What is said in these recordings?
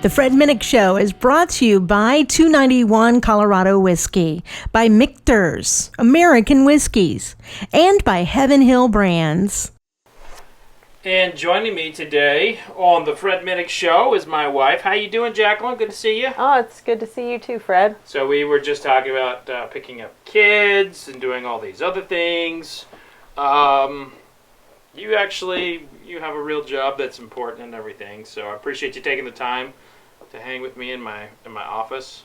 The Fred Minnick Show is brought to you by 291 Colorado Whiskey, by Michter's American Whiskies, and by Heaven Hill Brands. And joining me today on the Fred Minnick Show is my wife. How you doing, Jaclyn? Good to see you. Oh, it's good to see you too, Fred. So we were just talking about picking up kids and doing all these other things. You have a real job that's important and everything. So I appreciate you taking the time to hang with me in my office.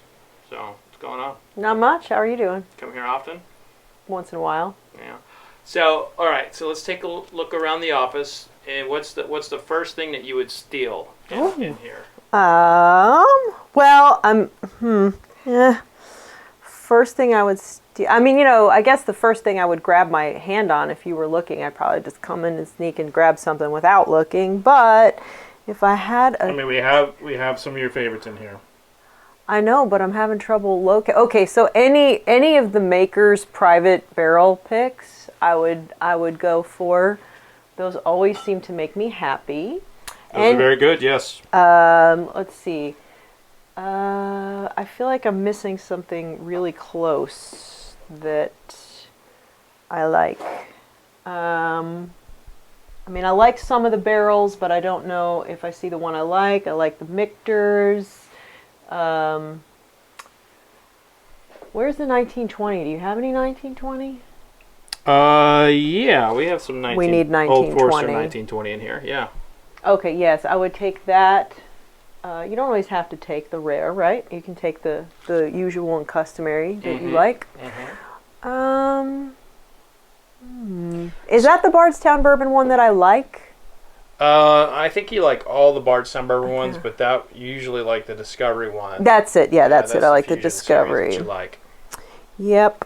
So what's going on? Not much. How are you doing? Come here often? Once in a while. Yeah. So all right. So let's take a look around the office. And what's the first thing that you would steal in here? First thing I would steal. I guess the first thing I would grab my hand on if you were looking, I'd probably just come in and sneak and grab something without looking. But if I had we have some of your favorites in here. I know, but I'm having trouble locating. Okay, so any of the makers' private barrel picks, I would go for. Those always seem to make me happy. Those are very good, yes. Let's see. I feel like I'm missing something really close that I like. I like some of the barrels, but I don't know if I see the one I like. I like the Michter's. Where's the 1920? Do you have any 1920? Yeah, we have some we need 1920. Old Forester 1920 in here, yeah. Okay, yes, I would take that. You don't always have to take the rare, right? You can take the usual and customary that you like. Is that the Bardstown Bourbon one that I like? I think you like all the Bardstown Bourbon ones, but you usually like the Discovery one. That's it, yeah, that's it. I like the Discovery. That you like. Yep.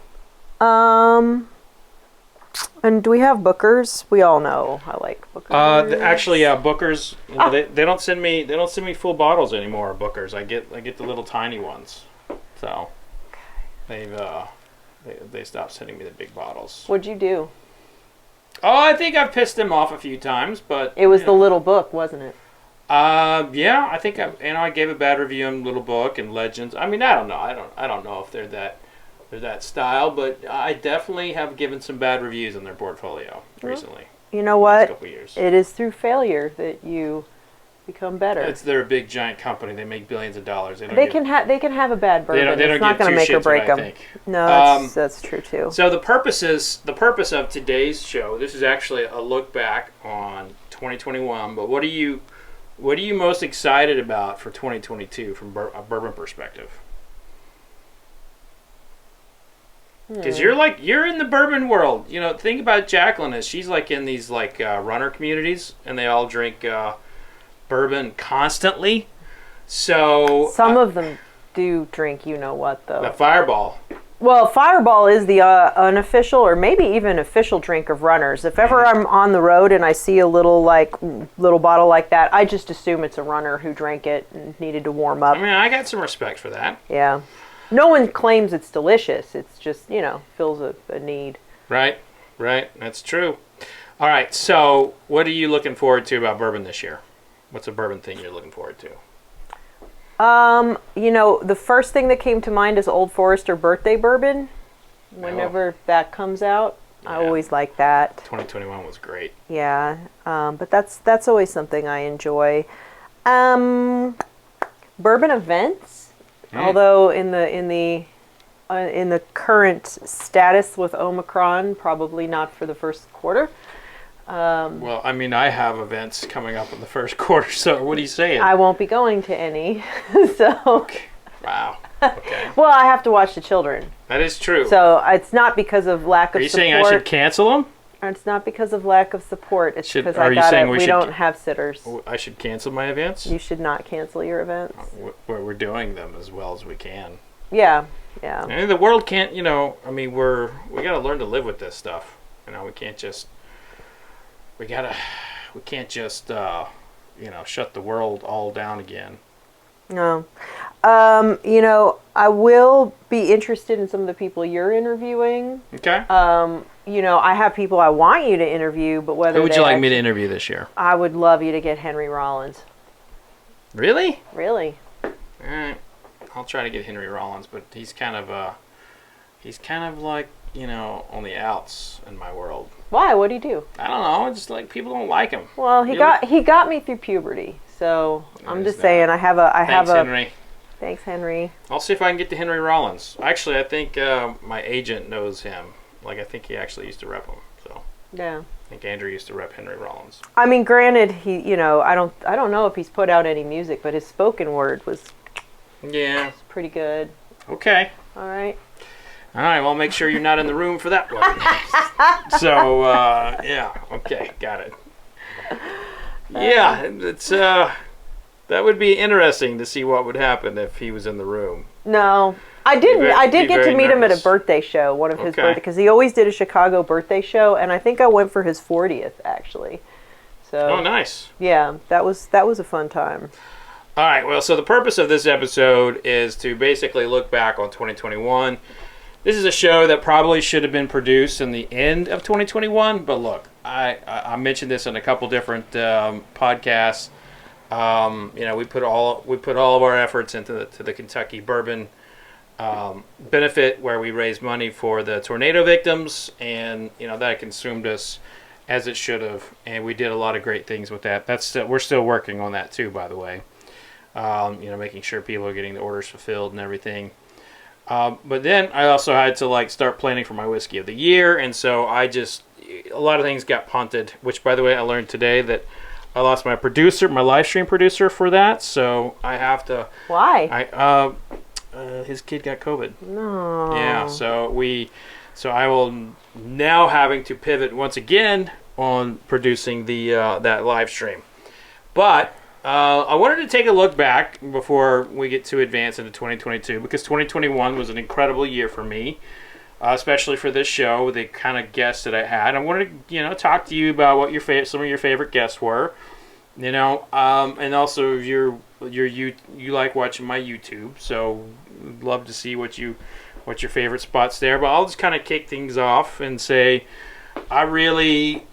And do we have Booker's? We all know I like Booker's. Actually, yeah, Booker's. They don't send me full bottles anymore. Booker's. I get the little tiny ones. So they stopped sending me the big bottles. What'd you do? Oh, I think I've pissed them off a few times, but it was the little book, wasn't it? Yeah, I think I gave a bad review on Little Book and Legends. I mean, I don't know. I don't know if they're that style, but I definitely have given some bad reviews on their portfolio recently. You know what? Couple years. It is through failure that you become better. They're a big giant company. They make billions of dollars. They can have a bad bourbon. It's not going to make or break them. No, that's true too. So the purpose of today's show. This is actually a look back on 2021. But what are you most excited about for 2022 from a bourbon perspective? Because you're in the bourbon world. Think about Jaclyn as she's like in these runner communities, and they all drink bourbon constantly. So some of them do drink. You know what though? The Fireball. Well, Fireball is the unofficial or maybe even official drink of runners. If ever I'm on the road and I see a little bottle like that, I just assume it's a runner who drank it and needed to warm up. I mean, I got some respect for that. Yeah. No one claims it's delicious. It's just, fills a need. Right. That's true. All right. So what are you looking forward to about bourbon this year? What's a bourbon thing you're looking forward to? The first thing that came to mind is Old Forester birthday bourbon. Whenever that comes out, yeah. I always like that. 2021 was great. Yeah. But that's always something I enjoy. Bourbon events. Although in the current status with Omicron, probably not for the first quarter. Well, I mean, I have events coming up in the first quarter, so what are you saying? I won't be going to any, so. Wow. Okay. Well, I have to watch the children. That is true. So it's not because of lack of support. Are you saying I should cancel them? It's not because of lack of support. It's because we don't have sitters. I should cancel my events? You should not cancel your events. We're doing them as well as we can. Yeah. I mean, the world can't, we got to learn to live with this stuff. We can't just, shut the world all down again. No. I will be interested in some of the people you're interviewing. Okay. I have people I want you to interview, but whether who would you like me to interview this year? I would love you to get Henry Rollins. Really? Really. All right. I'll try to get Henry Rollins, but he's kind of like, on the outs in my world. Why? What'd he do? I don't know. It's just like people don't like him. Well, he got me through puberty. So I'm just saying, Thanks, Henry. Thanks, Henry. I'll see if I can get to Henry Rollins. Actually, I think my agent knows him. Like, I think he actually used to rep him. So yeah. I think Andrew used to rep Henry Rollins. I mean, granted, he, I don't know if he's put out any music, but his spoken word was pretty good. Okay. All right. All right, well, make sure you're not in the room for that one. So, okay, got it. Yeah, it's that would be interesting to see what would happen if he was in the room. No, I did get to meet him at a nervous. birthday show, one of his birthday, because he always did a Chicago birthday show, and I think I went for his 40th actually. So. Oh, nice. Yeah, that was a fun time. All right, well, so the purpose of this episode is to basically look back on 2021. This is a show that probably should have been produced in the end of 2021, but look, I mentioned this in a couple different podcasts. We put all of our efforts into the Kentucky Bourbon benefit, where we raised money for the tornado victims, and that consumed us as it should have, and we did a lot of great things with that. We're still working on that too, by the way. Making sure people are getting the orders fulfilled and everything. But then I also had to start planning for my whiskey of the year, and so a lot of things got punted. Which, by the way, I learned today that I lost my live stream producer for that. So I have to. Why? His kid got COVID. No. Yeah. So I will now having to pivot once again on producing that live stream, but. I wanted to take a look back before we get too advanced into 2022, because 2021 was an incredible year for me, especially for this show, the kind of guests that I had. I wanted to, talk to you about what some of your favorite guests were, and also you like watching my YouTube, so I'd love to see what your favorite spots there. But I'll just kind of kick things off and say, I really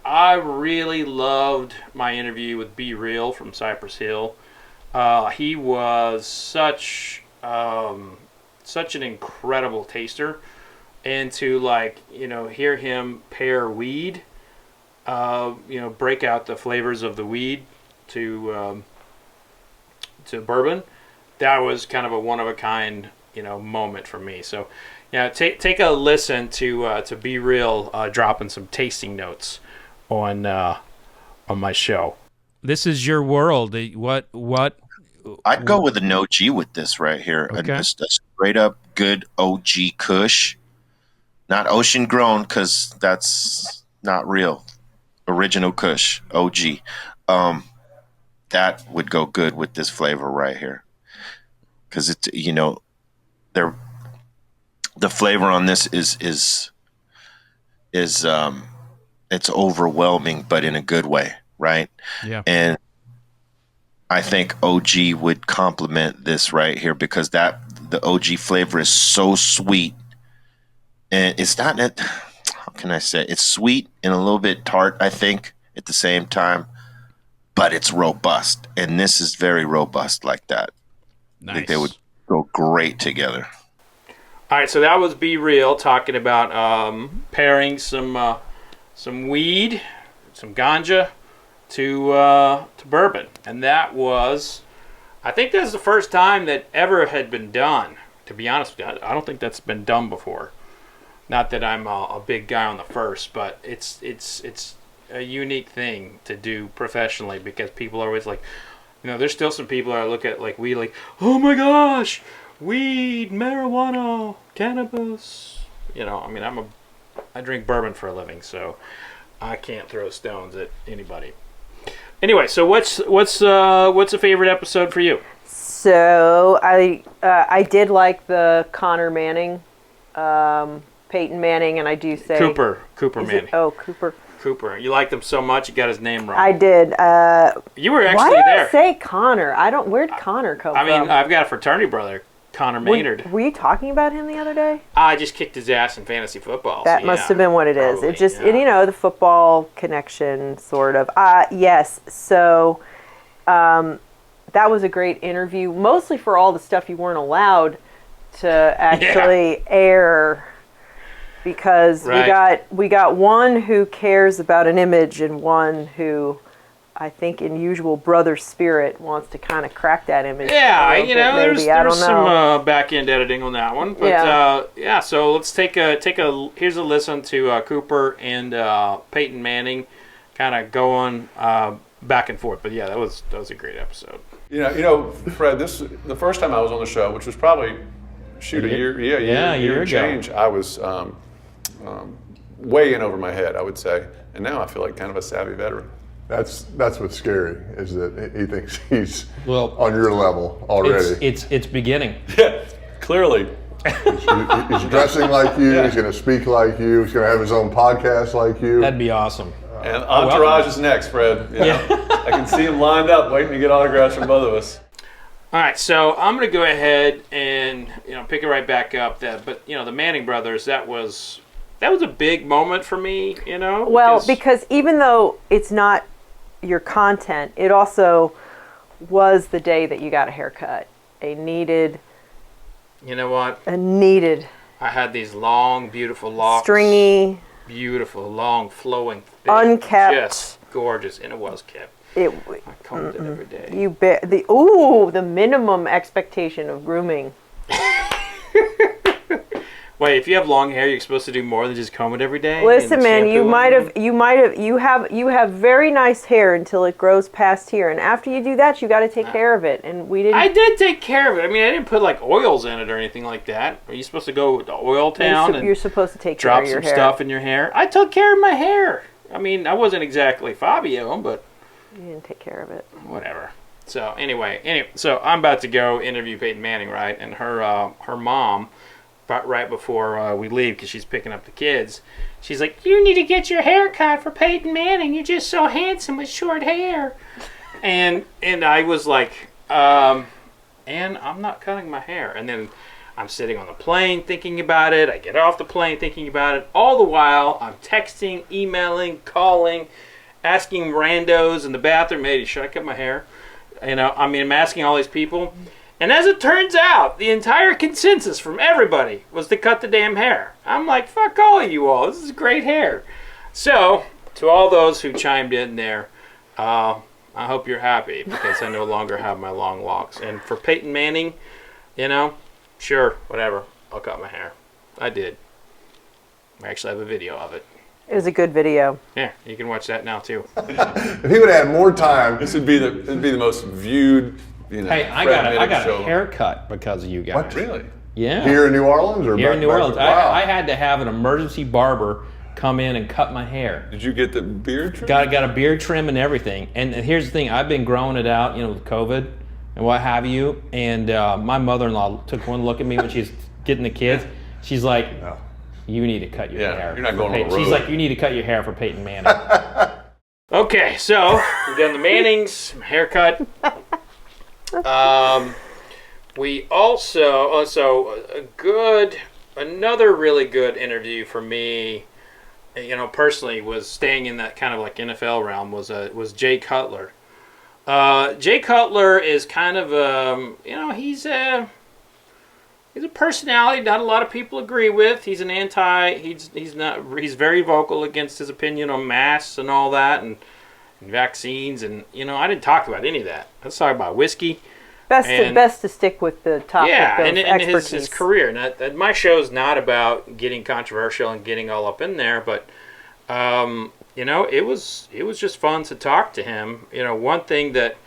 loved my interview with BReal from Cypress Hill. He was such an incredible taster, and to hear him pair weed, break out the flavors of the weed to bourbon, that was kind of a one of a kind moment for me. So. Yeah, take a listen to BReal dropping some tasting notes on my show. This is your world. What? I'd go with an OG with this right here. Okay. A straight up good OG Kush, not ocean grown, because that's not real. Original Kush, OG. That would go good with this flavor right here, because it's they're. The flavor on this is it's overwhelming, but in a good way, right? Yeah. And I think OG would complement this right here, because the OG flavor is so sweet, and it's not that. How can I say? It's sweet and a little bit tart, I think, at the same time, but it's robust, and this is very robust like that. Nice. I think they would go great together. All right, so that was BReal talking about pairing some weed, some ganja, to bourbon, and that was, I think that's the first time that ever had been done. To be honest with you, I don't think that's been done before. Not that I'm a big guy on the first, but it's a unique thing to do professionally, because people are always like, there's still some people that look at weed like, oh my gosh. Weed, marijuana, cannabis. I drink bourbon for a living, so I can't throw stones at anybody. Anyway, so what's a favorite episode for you? So I did like the Connor Manning, Peyton Manning, and I do say Cooper Manning. Cooper. You liked him so much, you got his name wrong. I did. You were actually why did there. I say Connor? Where'd Connor come from? I've got a fraternity brother, Connor Maynard. Were you talking about him the other day? I just kicked his ass in fantasy football. That must have been what it is. Probably, It just, the football connection, sort of. Yes. So, that was a great interview, mostly for all the stuff you weren't allowed to actually air, because we got one who cares about an image and one who, I think, in usual brother spirit, wants to kind of crack that image. Yeah, a little bit, maybe. there's some back end editing on that one, but so let's take a here's a listen to Cooper and Peyton Manning, kind of going back and forth. But yeah, that was a great episode. Fred, this the first time I was on the show, which was probably a year change. I was way in over my head, I would say, and now I feel like kind of a savvy veteran. That's what's scary, is that he thinks he's on your level already. It's beginning. Yeah, clearly. He's dressing like you. He's going to speak like you. He's going to have his own podcast like you. That'd be awesome. And Entourage is next, Fred. I can see him lined up, waiting to get autographs from both of us. All right, so I'm going to go ahead and pick it right back up. But the Manning brothers, that was a big moment for me. Well, because even though it's not your content, it also was the day that you got a haircut. A needed. You know what? I had these long, beautiful locks. Stringy. Beautiful, long, flowing, thick, unkept. Just gorgeous, and it was kept. I combed it every day. The minimum expectation of grooming. Wait, if you have long hair, you're supposed to do more than just comb it every day? Listen, man, you have very nice hair until it grows past here, and after you do that, you got to take care of it. And we didn't. I did take care of it. I mean, I didn't put like oils in it or anything like that. Are you supposed to go to Oil Town you're supposed to take care of your hair? Drop some stuff in your hair. I took care of my hair. I mean, I wasn't exactly Fabio, but you didn't take care of it. Whatever. So anyway, so I'm about to go interview Peyton Manning, right? And her mom. Right before we leave, because she's picking up the kids, she's like, "You need to get your hair cut for Peyton Manning. You're just so handsome with short hair." And I was like, and I'm not cutting my hair. And then I'm sitting on the plane thinking about it. I get off the plane thinking about it. All the while, I'm texting, emailing, calling, asking randos in the bathroom, "Hey, should I cut my hair?" I'm asking all these people. And as it turns out, the entire consensus from everybody was to cut the damn hair. I'm like, fuck all of you all. This is great hair. So, to all those who chimed in there, I hope you're happy, because I no longer have my long locks. And for Peyton Manning, sure, whatever. I'll cut my hair. I did. I actually have a video of it. It was a good video. Yeah, you can watch that now too. If he would have had more time, this would be the most viewed. Hey, I got a haircut because of you guys. What? Really? Yeah. Here in New Orleans? Here in New Orleans. Wow. I had to have an emergency barber come in and cut my hair. Did you get the beard trim? Got a beard trim and everything. And here's the thing. I've been growing it out, with COVID and what have you. And my mother-in-law took one look at me when she's getting the kids. She's like, "You need to cut your hair." You're not going on the road. She's like, "You need to cut your hair for Peyton Manning." Okay, so we've done the Mannings, haircut. We also another really good interview for me, personally, was staying in that kind of like NFL realm, was Jay Cutler. Jay Cutler is kind of he's a personality not a lot of people agree with. He's an he's very vocal against his opinion on masks and all that, and vaccines, and I didn't talk about any of that. Let's talk about whiskey. Best to stick with the topic of expertise. His career. And my show's not about getting controversial and getting all up in there, but it was just fun to talk to him. One thing that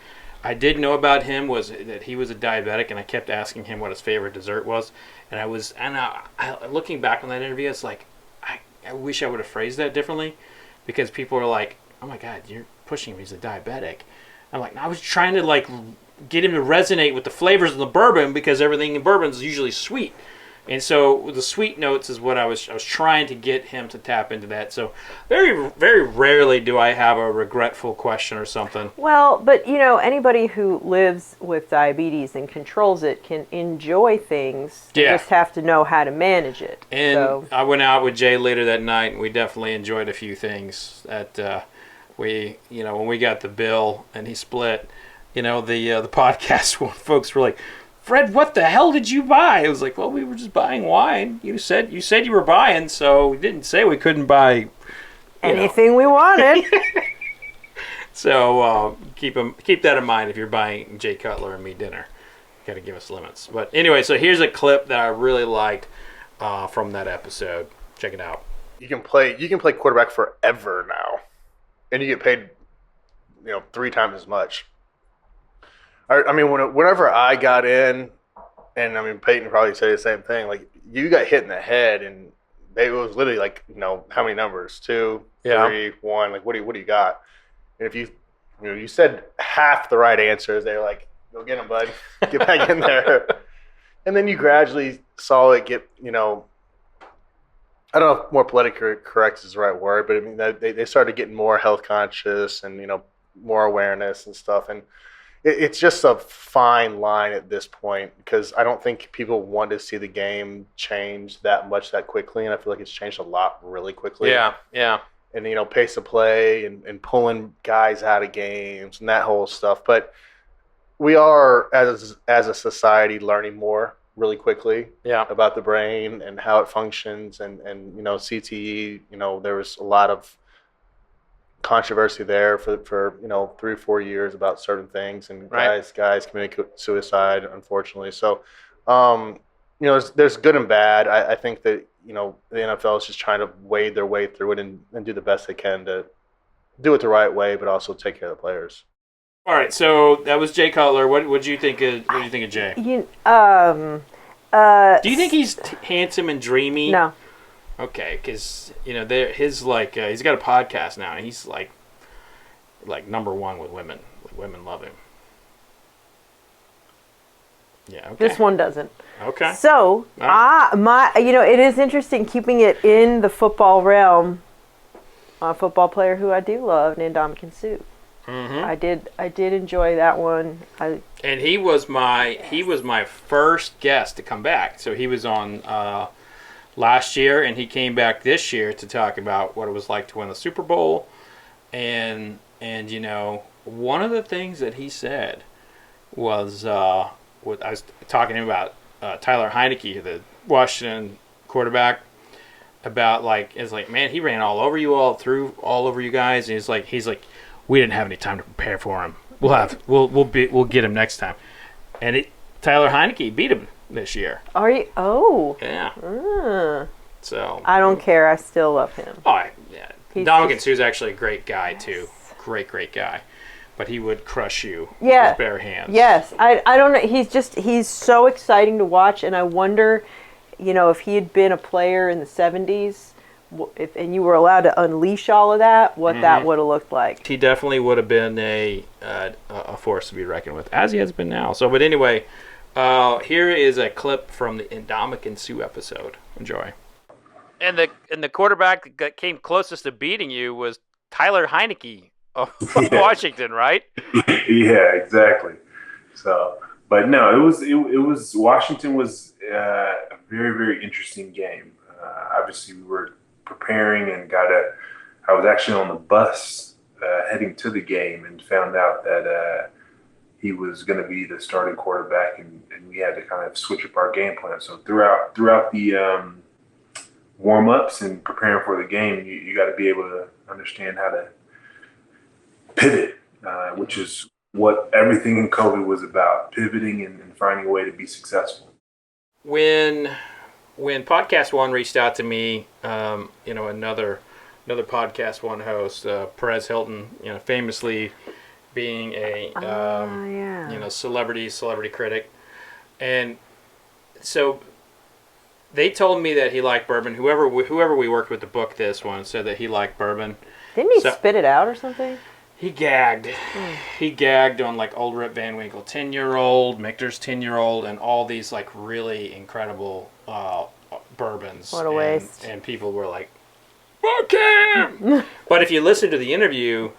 I did know about him was that he was a diabetic, and I kept asking him what his favorite dessert was. And looking back on that interview, it's like I wish I would have phrased that differently, because people were like, "Oh my God, you're pushing him. He's a diabetic." I'm like, I was trying to get him to resonate with the flavors of the bourbon, because everything in bourbon is usually sweet. And so the sweet notes is what I was trying to get him to tap into that. So very, very rarely do I have a regretful question or something. Well, but anybody who lives with diabetes and controls it can enjoy things. You just have to know how to manage it. And I went out with Jay later that night, and we definitely enjoyed a few things that when we got the bill and he split. the podcast when folks were like, Fred, what the hell did you buy? I was like, well, we were just buying wine. You said you were buying, so we didn't say we couldn't buy anything we wanted. So keep that in mind if you're buying Jay Cutler and me dinner. Got to give us limits. But anyway, so here's a clip that I really liked from that episode. Check it out. You can play quarterback forever now, and you get paid 3 times as much. I mean, whenever I got in, and I mean Peyton probably say the same thing. Like you got hit in the head, and it was literally like how many numbers? 2, 3, 1. Like what do you got? And if you said half the right answers, they're like, go get him, bud, get back in there. And then you gradually saw it get I don't know if more politically correct is the right word, but I mean they started getting more health conscious and more awareness and stuff, and it's just a fine line at this point because I don't think people want to see the game change that much that quickly, and I feel like it's changed a lot really quickly. Yeah. And pace of play and pulling guys out of games and that whole stuff. But we are as a society learning more really quickly about the brain and how it functions and CTE. There was a lot of controversy there for 3 or 4 years about certain things and guys committing suicide, unfortunately. So there's good and bad. I think that the NFL is just trying to wade their way through it and do the best they can to do it the right way, but also take care of the players. All right, so that was Jay Cutler. What do you think of Jay? Do you think he's handsome and dreamy? No. Okay, because he's got a podcast now, and he's like number one with women. Women love him. Yeah. Okay. This one doesn't. Okay. So it is interesting keeping it in the football realm. A football player who I do love, Ndamukong Suh. Mm-hmm. I did enjoy that one. And he was my first guest to come back. So he was on last year, and he came back this year to talk about what it was like to win the Super Bowl. And one of the things that he said was I was talking to him about Tyler Heineke, the Washington quarterback, about man, he ran all over you over you guys. And he's like, we didn't have any time to prepare for him. We'll get him next time. And Tyler Heineke beat him this year. Are you? Oh. Yeah. So I don't care. I still love him. Oh yeah. Ndamukong Suh's actually a great guy too. Great guy. But he would crush you with his bare hands. Yes. I don't know. He's so exciting to watch, and I wonder, if he had been a player in the 70s, and you were allowed to unleash all of that, what that would have looked like. He definitely would have been a force to be reckoned with, as he has been now. So, but anyway, here is a clip from the Ndamukong Suh episode. Enjoy. And the quarterback that came closest to beating you was Tyler Heineke of Washington, right? Yeah, exactly. So, but no, it was Washington was a very, very interesting game. Obviously, we were preparing and I was actually on the bus heading to the game and found out that he was going to be the starting quarterback, and we had to kind of switch up our game plan. So throughout the warm-ups and preparing for the game, you got to be able to understand how to pivot, which is what everything in COVID was about, pivoting and finding a way to be successful. When Podcast One reached out to me, another Podcast One host, Perez Hilton, famously being a celebrity critic, and so they told me that he liked bourbon. Whoever we worked with to book this one said that he liked bourbon. Didn't he spit it out or something? He gagged. He gagged on Old Rip Van Winkle 10-year-old, Michter's 10-year-old, and all these really incredible bourbons. What a waste. And people were like, fuck him! But if you listen to the interview,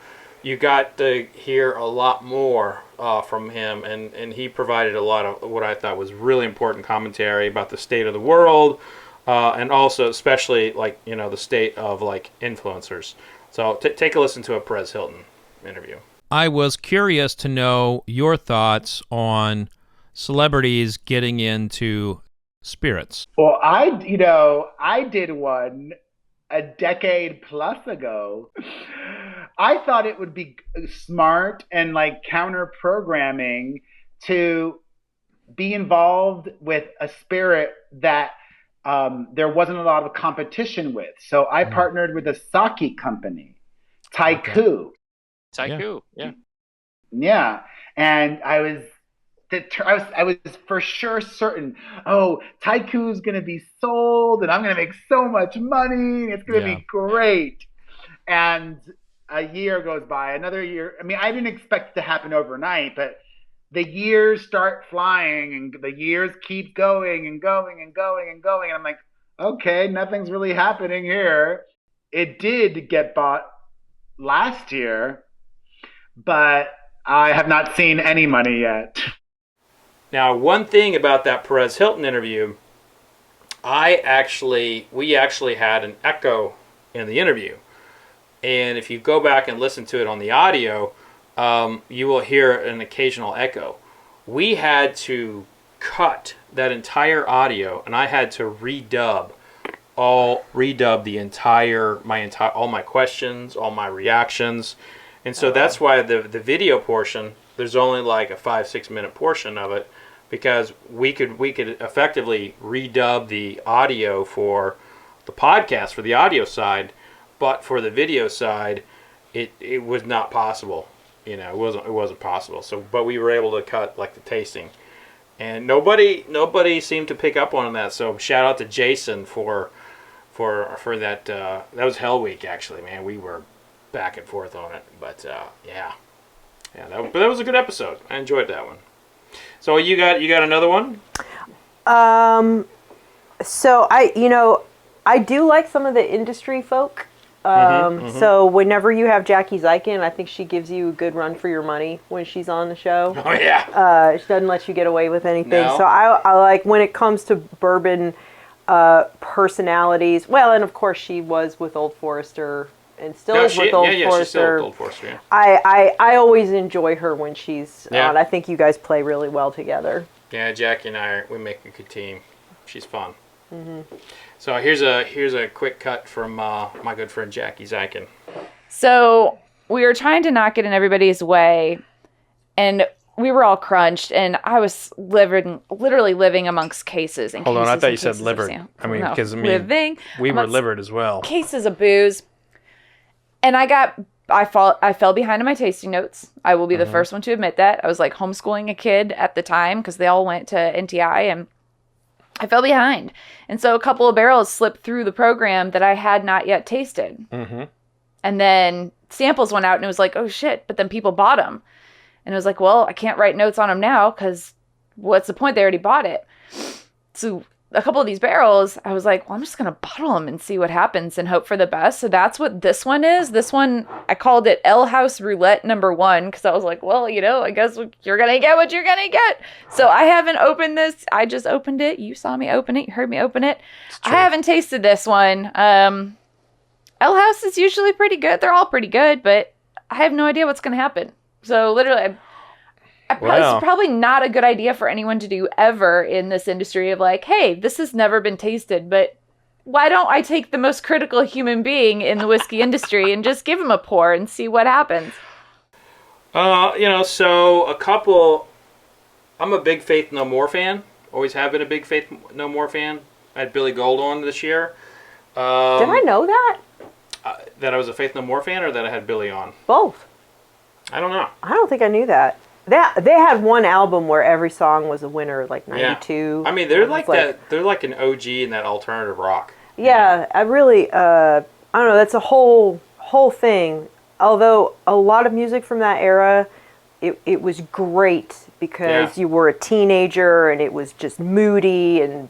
you got to hear a lot more from him, and he provided a lot of what I thought was really important commentary about the state of the world, and also especially the state of influencers. So take a listen to a Perez Hilton interview. I was curious to know your thoughts on celebrities getting into spirits. Well, I did one a decade plus ago. I thought it would be smart and like counter programming to be involved with a spirit that there wasn't a lot of competition with. So I partnered with a sake company, Taiku. Taiku, yeah. Yeah, and I was for sure certain. Oh, Taiku's gonna be sold, and I'm gonna make so much money. It's gonna be great. And a year goes by, another year. I mean, I didn't expect it to happen overnight, but the years start flying, and the years keep going and going and going and going. And I'm like, okay, nothing's really happening here. It did get bought last year, but I have not seen any money yet. Now, one thing about that Perez Hilton interview, we actually had an echo in the interview. And if you go back and listen to it on the audio, you will hear an occasional echo. We had to cut that entire audio, and I had to redub all my questions, all my reactions. And so that's why the video portion, there's only like a 5-6 minute portion of it, because we could effectively redub the audio for the podcast for the audio side, but for the video side, it was not possible. You know, it wasn't possible. So, but we were able to cut like the tasting, and nobody seemed to pick up on that. So shout out to Jason for that. That was Hell Week, actually, man. We were back and forth on it, but but that was a good episode. I enjoyed that one. So you got another one? So I do like some of the industry folk. So whenever you have Jackie Zykan, I think she gives you a good run for your money when she's on the show. Oh yeah. She doesn't let you get away with anything. No. So I like when it comes to bourbon personalities. Well, and of course she was with Old Forester and still is with Old Forester. She's still with Old Forester. Yeah. I always enjoy her when she's on. I think you guys play really well together. Yeah, Jackie and we make a good team. She's fun. So here's a quick cut from my good friend Jackie Zykan. So we were trying to not get in everybody's way, and we were all crunched, and I was literally living amongst cases. Hold on, I thought you said livered. I mean, because we were livered as well. Cases of booze, and I fell behind in my tasting notes. I will be the first one to admit that. I was like homeschooling a kid at the time because they all went to NTI, and I fell behind. And so a couple of barrels slipped through the program that I had not yet tasted. And then samples went out, and it was like, oh shit, but then people bought them. And it was like, well, I can't write notes on them now because what's the point? They already bought it. So a couple of these barrels, I was like, well, I'm just going to bottle them and see what happens and hope for the best. So that's what this one is. This one, I called it L House Roulette #1 because I was like, well, I guess you're going to get what you're going to get. So I haven't opened this. I just opened it. You saw me open it. You heard me open it. I haven't tasted this one. L House is usually pretty good. They're all pretty good, but I have no idea what's going to happen. So literally, it's probably not a good idea for anyone to do ever in this industry of like, hey, this has never been tasted, but why don't I take the most critical human being in the whiskey industry and just give him a pour and see what happens? So a couple, I'm a big Faith No More fan. Always have been a big Faith No More fan. I had Billy Gould on this year. Did I know that? That I was a Faith No More fan, or that I had Billy on? Both. I don't know. I don't think I knew that. They had one album where every song was a winner, like 92. Yeah. I mean, they're like that. They're like an OG in that alternative rock. Yeah, I really, I don't know. That's a whole thing. Although a lot of music from that era, it was great because you were a teenager and it was just moody and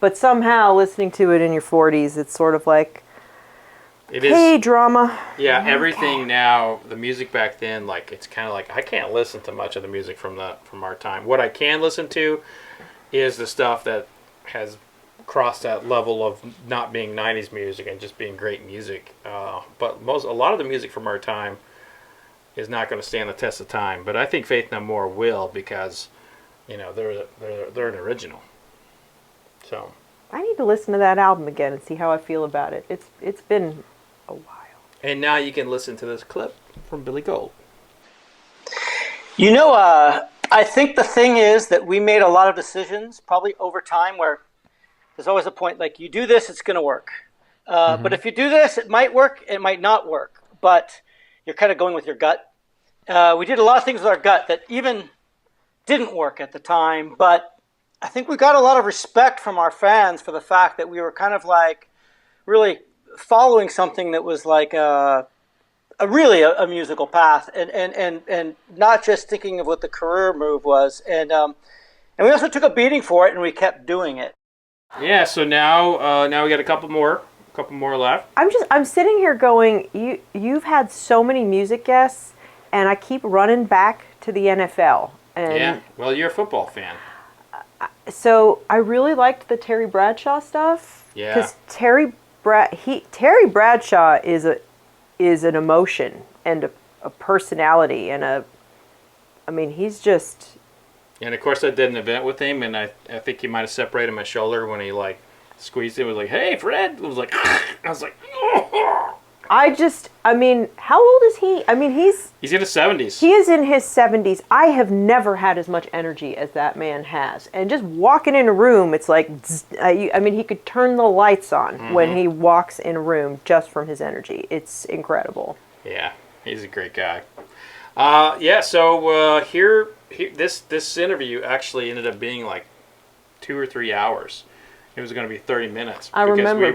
But somehow listening to it in your 40s, it's sort of like, drama. Yeah, everything now, the music back then, like, it's kind of like, I can't listen to much of the music from our time. What I can listen to is the stuff that has crossed that level of not being 90s music and just being great music. But a lot of the music from our time, is not going to stand the test of time. But I think Faith No More will, because they're an original. So I need to listen to that album again and see how I feel about it. It's been a while. And now you can listen to this clip from Billy Gould. I think the thing is that we made a lot of decisions probably over time where there's always a point like, you do this, it's going to work. But if you do this, it might work, it might not work. But you're kind of going with your gut. We did a lot of things with our gut that even didn't work at the time. But I think we got a lot of respect from our fans for the fact that we were kind of like really following something that was like a musical path, and not just thinking of what the career move was. And we also took a beating for it, and we kept doing it. Yeah. So now we got a couple more left. I'm sitting here going, you've had so many music guests, and I keep running back to the NFL. And yeah. Well, you're a football fan. So I really liked the Terry Bradshaw stuff. Yeah. Because Terry Bradshaw is an emotion and a personality and he's just. And of course, I did an event with him, and I think he might have separated my shoulder when he like squeezed it. It was like, "Hey, Fred!" It was like, I was like, "Oh." How old is he? He's in his 70s. He is in his 70s. I have never had as much energy as that man has. And just walking in a room, it's like, he could turn the lights on when he walks in a room just from his energy. It's incredible. Yeah, he's a great guy. So here, this interview actually ended up being like 2 or 3 hours. It was going to be 30 minutes. I remember.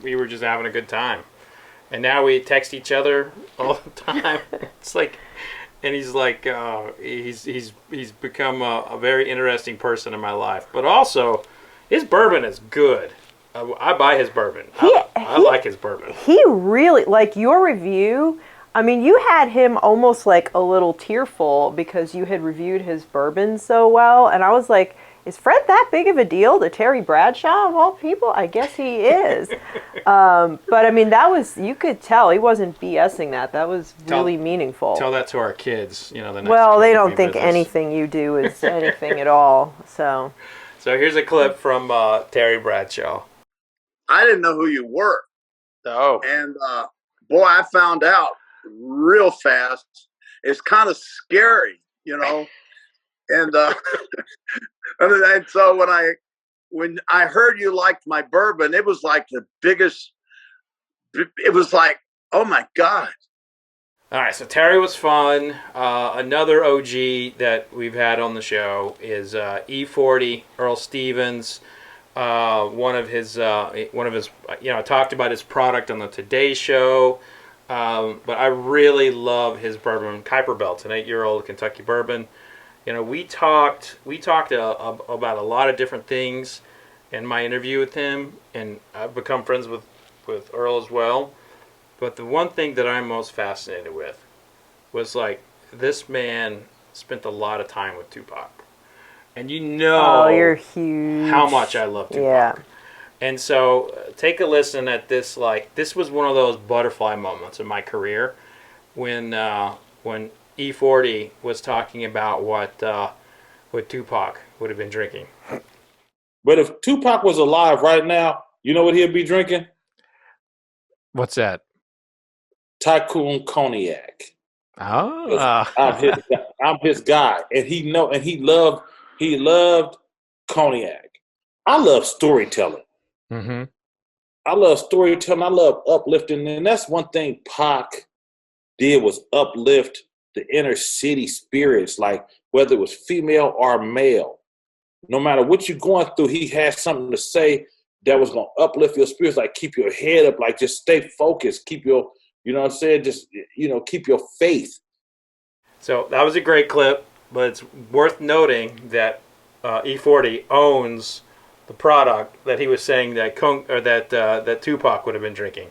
We were just having a good time. And now we text each other all the time. It's like, and he's like, he's become a very interesting person in my life. But also, his bourbon is good. I buy his bourbon. I like his bourbon. He really, like your review, you had him almost like a little tearful because you had reviewed his bourbon so well. And I was like, is Fred that big of a deal to Terry Bradshaw of all people? I guess he is. But that was, you could tell he wasn't BSing that. That was really meaningful. Tell that to our kids, the next Well, time they don't think business. anything you do is anything at all. So here's a clip from Terry Bradshaw. I didn't know who you were. Oh. And boy, I found out real fast. It's kind of scary, And and so when I heard you liked my bourbon, it was like the biggest. It was like, oh my God! All right, so Terry was fun. Another OG that we've had on the show is E40 Earl Stevens. One of his, I talked about his product on the Today Show. But I really love his bourbon, Kuiper Belt, an 8-year-old Kentucky bourbon. We talked about a lot of different things in my interview with him, and I've become friends with Earl as well. But the one thing that I'm most fascinated with was like, this man spent a lot of time with Tupac, and you're huge. How much I love Tupac. Yeah. And so take a listen at this. Like, this was one of those butterfly moments in my career when E40 was talking about what Tupac would have been drinking. But if Tupac was alive right now, you know what he'd be drinking? What's that? Tycoon Cognac. Oh. I'm his guy, and he loved cognac. I love storytelling. Mm-hmm. I love storytelling. I love uplifting, and that's one thing Pac did, was uplift the inner city spirits, like whether it was female or male. No matter what you're going through, he had something to say that was going to uplift your spirits, like keep your head up, like just stay focused, keep your, just, keep your faith. So that was a great clip, but it's worth noting that E40 owns the product that he was saying that that Tupac would have been drinking.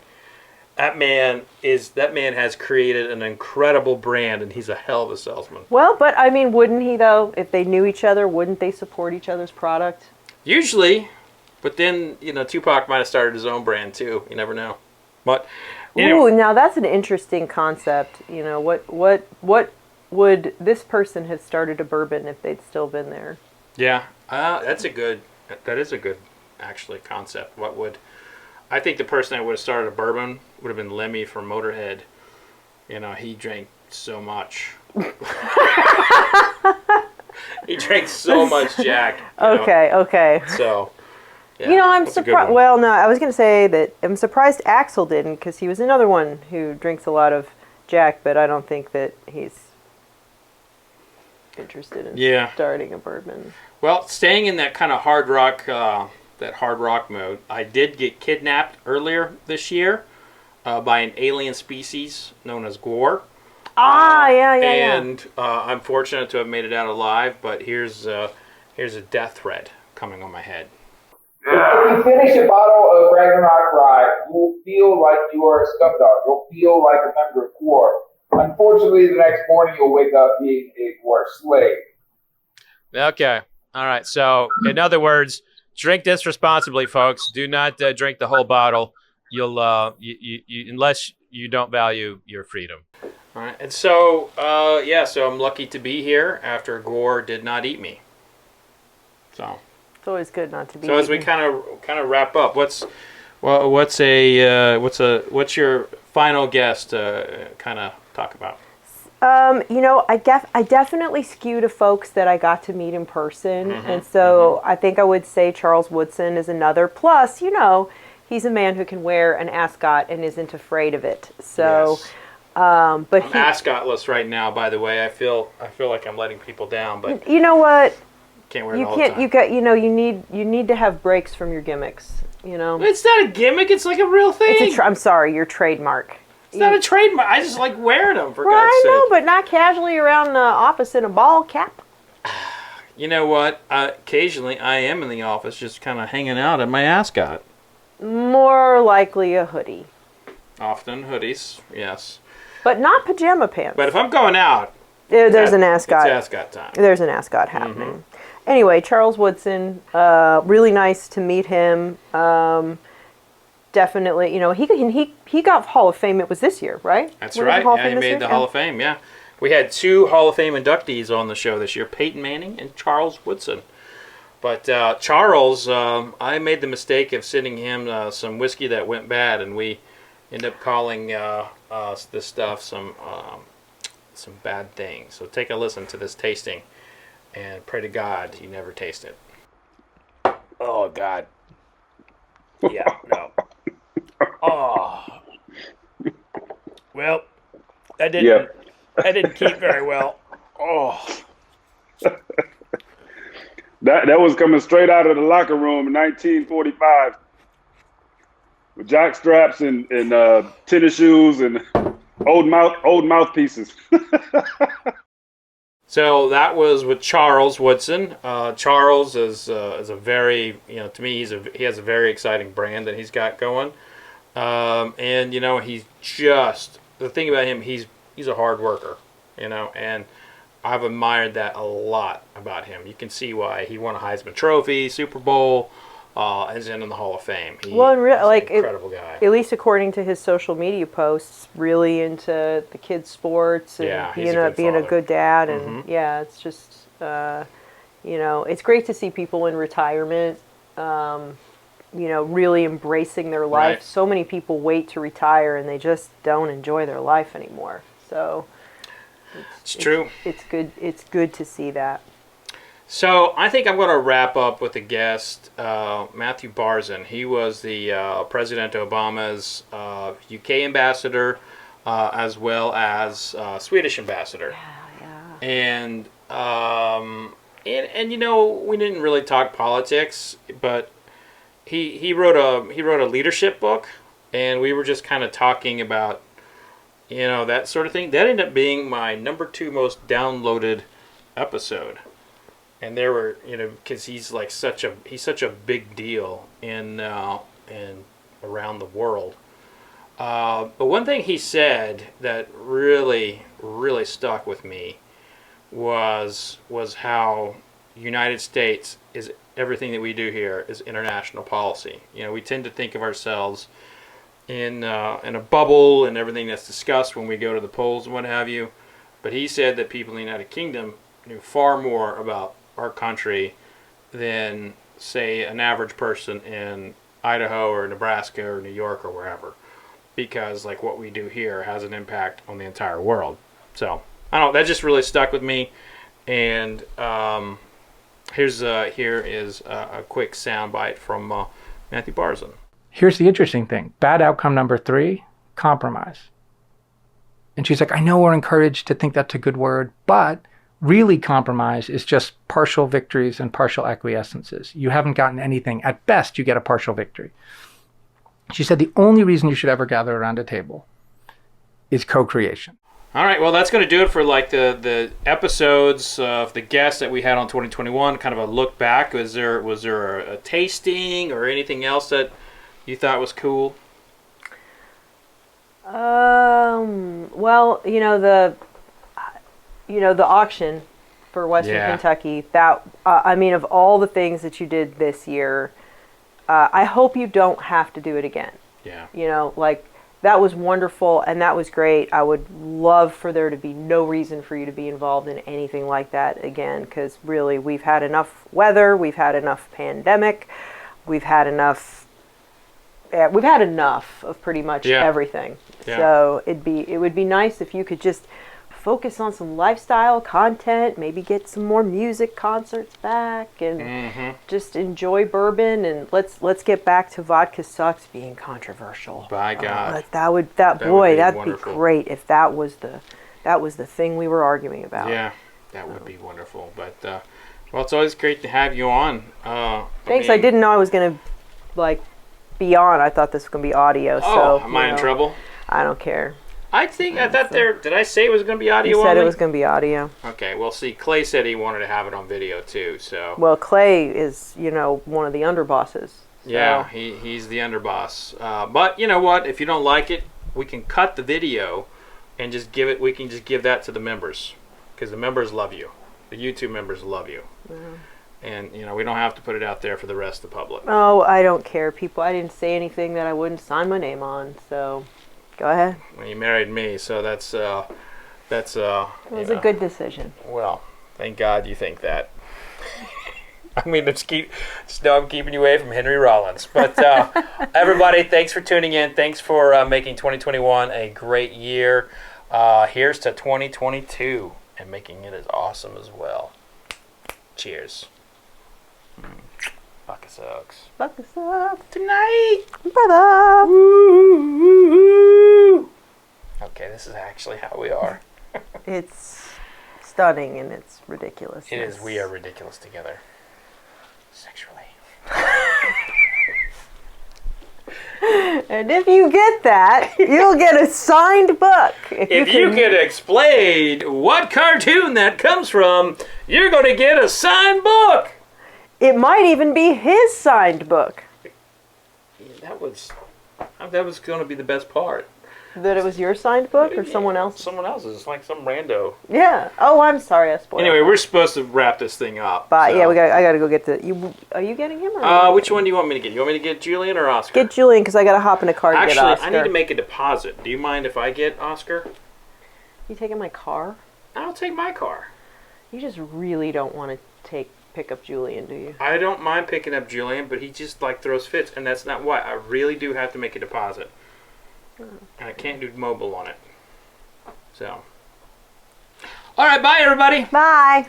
That man has created an incredible brand, and he's a hell of a salesman. Well, but wouldn't he though? If they knew each other, wouldn't they support each other's product? Usually, but then Tupac might have started his own brand too. You never know. But Ooh, now that's an interesting concept. You know, what would this person have started a bourbon if they'd still been there? Yeah, that is a good actually concept. I think the person that would have started a bourbon would have been Lemmy from Motorhead. You know, he drank so much. He drank so much Jack. Okay. So, yeah, you know, I'm surprised. Well, no, I was going to say that I'm surprised Axel didn't, because he was another one who drinks a lot of Jack, but I don't think that he's interested in starting a bourbon. Well, staying in that kind of hard rock mode, I did get kidnapped earlier this year by an alien species known as Gwar. And I'm fortunate to have made it out alive, but here's a death threat coming on my head. If you finish a bottle of Ragnarok Rye, you'll feel like you are a scum dog. You'll feel like a member of Gwar. Unfortunately, the next morning you'll wake up being a Gwar slave. Okay. All right. So, in other words, drink this responsibly, folks. Do not drink the whole bottle. You'll unless you don't value your freedom. All right. And so, so I'm lucky to be here after Gwar did not eat me. So it's always good not to be. So as we kind of wrap up, what's your final guest kind of talk about? You know, I definitely skew to folks that I got to meet in person, and so I think I would say Charles Woodson is another. Plus, you know, he's a man who can wear an ascot and isn't afraid of it. So, yes. But I'm ascotless right now. By the way, I feel like I'm letting people down, but you know what? Can't wear it all the time. You need to have breaks from your gimmicks. You know, it's not a gimmick. It's like a real thing. I'm sorry, your trademark. It's not a trademark. I just like wearing them, for God's sake. I know, but not casually around the office in a ball cap. You know what? Occasionally, I am in the office just kind of hanging out at my ascot. More likely a hoodie. Often hoodies, yes. But not pajama pants. But if I'm going out, there's an ascot. It's ascot time. There's an ascot happening. Anyway, Charles Woodson, really nice to meet him. Definitely, you know, he got Hall of Fame. It was this year, right? That's right. Yeah, he made the Hall of Fame. Yeah, we had 2 Hall of Fame inductees on the show this year: Peyton Manning and Charles Woodson. But Charles, I made the mistake of sending him some whiskey that went bad, and we ended up calling this stuff some bad things. So take a listen to this tasting, and pray to God you never taste it. Oh God. Yeah. No. Oh. Well, that didn't keep very well. Oh. That was coming straight out of the locker room in 1945 with jock straps and tennis shoes and old mouthpieces. So that was with Charles Woodson. Charles is a very, to me, he has a very exciting brand that he's got going. And he's just, the thing about him, he's a hard worker, and I've admired that a lot about him. You can see why he won a Heisman Trophy, Super Bowl, and is in the Hall of Fame. He's an incredible guy. At least according to his social media posts, really into the kids' sports and being a good dad. And it's just, it's great to see people in retirement, really embracing their life. Right. So many people wait to retire and they just don't enjoy their life anymore. So it's true. It's good. It's good to see that. So I think I'm going to wrap up with a guest, Matthew Barzun. He was the President Obama's UK ambassador, as well as Swedish ambassador. Yeah. And we didn't really talk politics, but he wrote a leadership book, and we were just kind of talking about that sort of thing. That ended up being my number 2 most downloaded episode. And there were, because he's such a big deal in around the world. But one thing he said that really, really stuck with me was how United States is everything that we do here is international policy. We tend to think of ourselves in a bubble and everything that's discussed when we go to the polls and what have you. But he said that people in the United Kingdom knew far more about our country than, say, an average person in Idaho or Nebraska or New York or wherever, because like what we do here has an impact on the entire world. So I don't know, that just really stuck with me. And here is a quick soundbite from Matthew Barzun. Here's the interesting thing. Bad outcome number 3, compromise. And she's like, I know we're encouraged to think that's a good word, but really compromise is just partial victories and partial acquiescences. You haven't gotten anything. At best, you get a partial victory. She said the only reason you should ever gather around a table is co-creation. All right, well, that's going to do it for like the episodes of the guests that we had on 2021. Kind of a look back. Was there a tasting or anything else that you thought was cool? Well, the auction for Western Kentucky. That I mean, of all the things that you did this year, I hope you don't have to do it again. Yeah. That was wonderful and that was great. I would love for there to be no reason for you to be involved in anything like that again, because really we've had enough weather, we've had enough pandemic, we've had enough of pretty much everything. Yeah. So it would be nice if you could just focus on some lifestyle content, maybe get some more music concerts back, and just enjoy bourbon, and let's get back to vodka sucks being controversial. By God, that'd be great if that was the thing we were arguing about. Yeah, that would be wonderful. But well, it's always great to have you on. Thanks. I didn't know I was gonna be on. I thought this was gonna be audio. Oh, so am I in trouble? I don't care. I thought did I say it was going to be audio You said only? it was going to be audio. Okay, well, see, Clay said he wanted to have it on video, too, so... Well, Clay is, one of the underbosses. So. Yeah, he's the underboss. But you know what? If you don't like it, we can cut the video and we can just give that to the members. Because the members love you. The YouTube members love you. Mm-hmm. And, we don't have to put it out there for the rest of the public. Oh, I don't care, people. I didn't say anything that I wouldn't sign my name on, so... Go ahead. Well, you married me, so that's it was a good decision. Well, thank God you think that. I mean, I'm keeping you away from Henry Rollins. But everybody, thanks for tuning in. Thanks for making 2021 a great year. Here's to 2022 and making it as awesome as well. Cheers. Vodka sucks. Vodka sucks. Tonight. Brother. Woo. Okay, this is actually how we are. It's stunning and it's ridiculous. It is. We are ridiculous together. Sexually. And if you get that, you'll get a signed book. If you can explain what cartoon that comes from, you're going to get a signed book. It might even be his signed book. That was going to be the best part. That it was your signed book or someone else? Someone else's. It's like some rando. Yeah. Oh, I'm sorry, I spoiled. Anyway, we're supposed to wrap this thing up. But yeah, I got to go get are you getting him? Or which one do you want me to get? You want me to get Julian or Oscar? Get Julian because I got to hop in a car to get Oscar. Actually, I need to make a deposit. Do you mind if I get Oscar? You taking my car? I'll take my car. You just really don't want to pick up Julian, do you? I don't mind picking up Julian, but he just throws fits, and that's not why. I really do have to make a deposit. And I can't do mobile on it. So. All right, bye everybody. Bye.